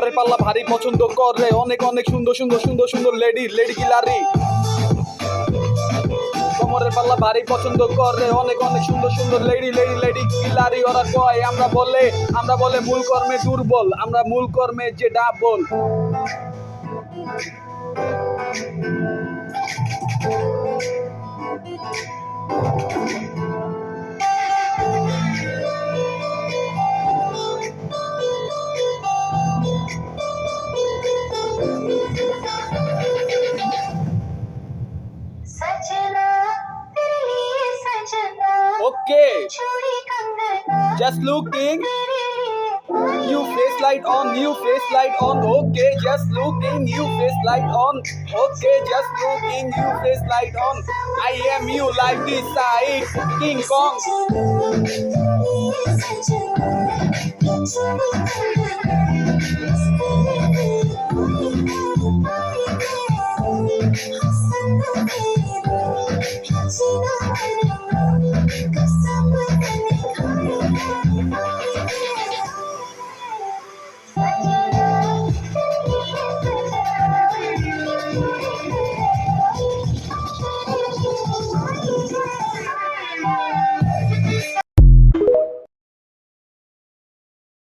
কোমরের পাল্লা ভারী পছন্দ করে অনেক অনেক সুন্দর সুন্দর সুন্দর সুন্দর লেডি কিলারি কোমরের পাল্লা ভারী পছন্দ করে অনেক অনেক সুন্দর সুন্দর লেডি কিলারি ওরা কয় আমরা বলে মূল কর্মে দুর্বল আমরা মূল কর্মে যে double Okay, just looking. New face light on. Okay, just looking. New face light on. Okay, just looking. New face light on. I am you like this side. King Kong.